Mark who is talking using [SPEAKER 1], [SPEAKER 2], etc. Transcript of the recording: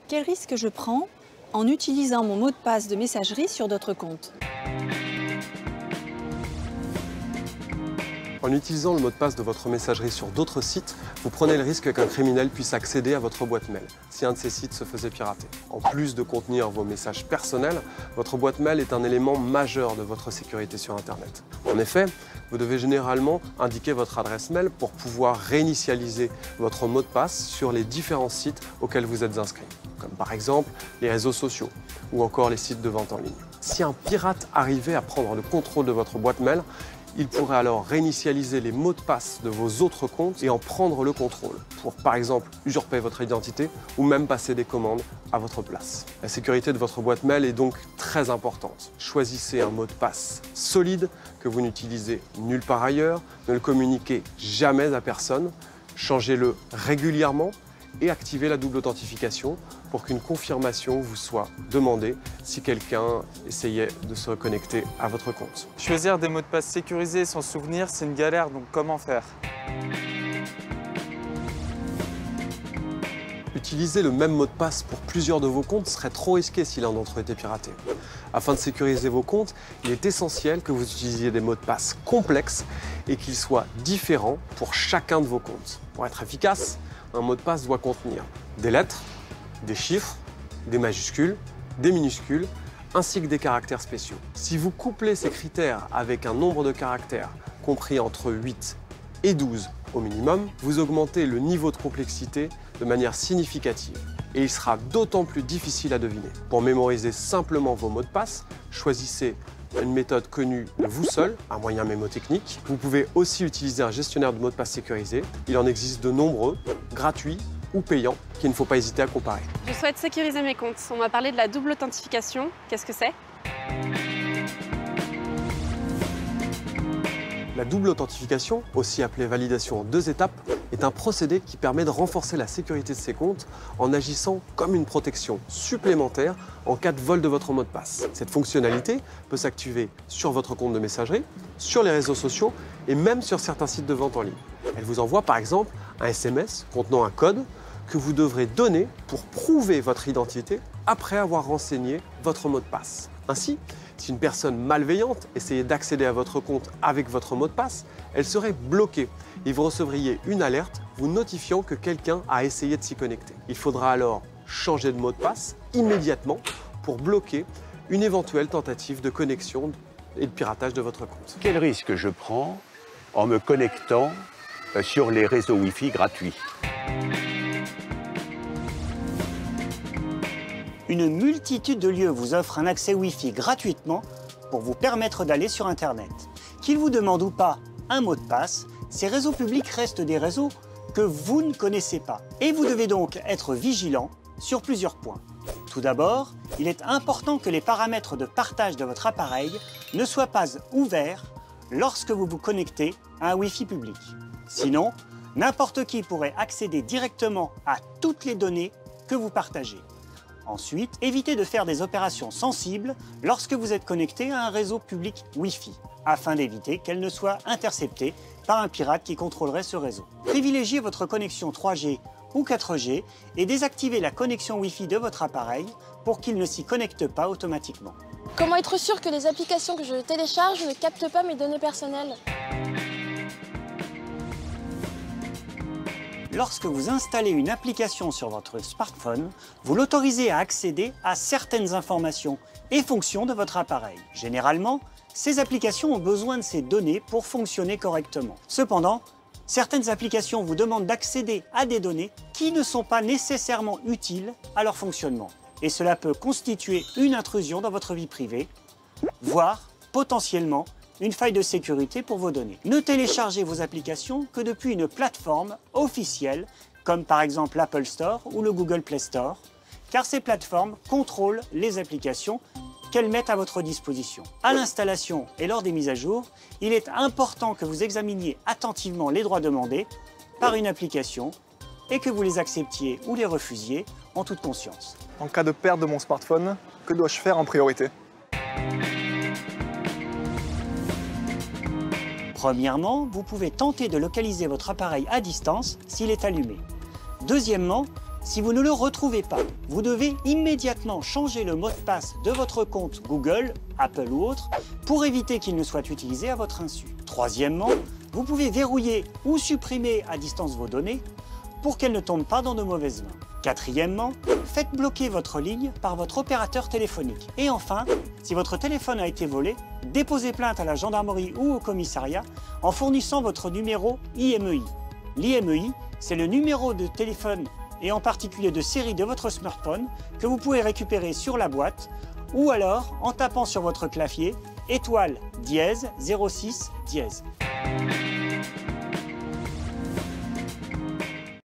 [SPEAKER 1] Quel risque je prends en utilisant mon mot de passe de messagerie sur d'autres comptes?
[SPEAKER 2] En utilisant le mot de passe de votre messagerie sur d'autres sites, vous prenez le risque qu'un criminel puisse accéder à votre boîte mail si un de ces sites se faisait pirater. En plus de contenir vos messages personnels, votre boîte mail est un élément majeur de votre sécurité sur Internet. En effet, vous devez généralement indiquer votre adresse mail pour pouvoir réinitialiser votre mot de passe sur les différents sites auxquels vous êtes inscrit, comme par exemple les réseaux sociaux ou encore les sites de vente en ligne. Si un pirate arrivait à prendre le contrôle de votre boîte mail, il pourrait alors réinitialiser les mots de passe de vos autres comptes et en prendre le contrôle pour, par exemple, usurper votre identité ou même passer des commandes à votre place. La sécurité de votre boîte mail est donc très importante. Choisissez un mot de passe solide que vous n'utilisez nulle part ailleurs, ne le communiquez jamais à personne, changez-le régulièrement et activez la double authentification pour qu'une confirmation vous soit demandée si quelqu'un essayait de se connecter à votre compte.
[SPEAKER 3] Choisir des mots de passe sécurisés sans souvenir, c'est une galère, donc comment faire?
[SPEAKER 2] Utiliser le même mot de passe pour plusieurs de vos comptes serait trop risqué si l'un d'entre eux était piraté. Afin de sécuriser vos comptes, il est essentiel que vous utilisiez des mots de passe complexes et qu'ils soient différents pour chacun de vos comptes. Pour être efficace, un mot de passe doit contenir des lettres, des chiffres, des majuscules, des minuscules, ainsi que des caractères spéciaux. Si vous couplez ces critères avec un nombre de caractères compris entre 8 et 12 au minimum, vous augmentez le niveau de complexité de manière significative et il sera d'autant plus difficile à deviner. Pour mémoriser simplement vos mots de passe, choisissez une méthode connue de vous seul, un moyen mémotechnique. Vous pouvez aussi utiliser un gestionnaire de mots de passe sécurisé. Il en existe de nombreux, gratuits ou payants, qu'il ne faut pas hésiter à comparer.
[SPEAKER 4] Je souhaite sécuriser mes comptes. On m'a parlé de la double authentification. Qu'est-ce que c'est?
[SPEAKER 2] La double authentification, aussi appelée validation en 2 étapes, est un procédé qui permet de renforcer la sécurité de ses comptes en agissant comme une protection supplémentaire en cas de vol de votre mot de passe. Cette fonctionnalité peut s'activer sur votre compte de messagerie, sur les réseaux sociaux et même sur certains sites de vente en ligne. Elle vous envoie par exemple un SMS contenant un code que vous devrez donner pour prouver votre identité après avoir renseigné votre mot de passe. Ainsi, si une personne malveillante essayait d'accéder à votre compte avec votre mot de passe, elle serait bloquée et vous recevriez une alerte vous notifiant que quelqu'un a essayé de s'y connecter. Il faudra alors changer de mot de passe immédiatement pour bloquer une éventuelle tentative de connexion et de piratage de votre compte.
[SPEAKER 5] Quel risque je prends en me connectant sur les réseaux Wi-Fi gratuits?
[SPEAKER 6] Une multitude de lieux vous offrent un accès Wi-Fi gratuitement pour vous permettre d'aller sur Internet. Qu'ils vous demandent ou pas un mot de passe, ces réseaux publics restent des réseaux que vous ne connaissez pas. Et vous devez donc être vigilant sur plusieurs points. Tout d'abord, il est important que les paramètres de partage de votre appareil ne soient pas ouverts lorsque vous vous connectez à un Wi-Fi public. Sinon, n'importe qui pourrait accéder directement à toutes les données que vous partagez. Ensuite, évitez de faire des opérations sensibles lorsque vous êtes connecté à un réseau public Wi-Fi, afin d'éviter qu'elles ne soient interceptées par un pirate qui contrôlerait ce réseau. Privilégiez votre connexion 3G ou 4G et désactivez la connexion Wi-Fi de votre appareil pour qu'il ne s'y connecte pas automatiquement.
[SPEAKER 7] Comment être sûr que les applications que je télécharge ne captent pas mes données personnelles?
[SPEAKER 6] Lorsque vous installez une application sur votre smartphone, vous l'autorisez à accéder à certaines informations et fonctions de votre appareil. Généralement, ces applications ont besoin de ces données pour fonctionner correctement. Cependant, certaines applications vous demandent d'accéder à des données qui ne sont pas nécessairement utiles à leur fonctionnement. Et cela peut constituer une intrusion dans votre vie privée, voire potentiellement une faille de sécurité pour vos données. Ne téléchargez vos applications que depuis une plateforme officielle, comme par exemple l'Apple Store ou le Google Play Store, car ces plateformes contrôlent les applications qu'elles mettent à votre disposition. À l'installation et lors des mises à jour, il est important que vous examiniez attentivement les droits demandés par une application et que vous les acceptiez ou les refusiez en toute conscience.
[SPEAKER 8] En cas de perte de mon smartphone, que dois-je faire en priorité?
[SPEAKER 6] Premièrement, vous pouvez tenter de localiser votre appareil à distance s'il est allumé. Deuxièmement, Si vous ne le retrouvez pas, vous devez immédiatement changer le mot de passe de votre compte Google, Apple ou autre, pour éviter qu'il ne soit utilisé à votre insu. Troisièmement, vous pouvez verrouiller ou supprimer à distance vos données pour qu'elles ne tombent pas dans de mauvaises mains. Quatrièmement, faites bloquer votre ligne par votre opérateur téléphonique. Et enfin, si votre téléphone a été volé, déposez plainte à la gendarmerie ou au commissariat en fournissant votre numéro IMEI. L'IMEI, c'est le numéro de téléphone et en particulier de série de votre smartphone que vous pouvez récupérer sur la boîte ou alors en tapant sur votre clavier étoile dièse 06 dièse.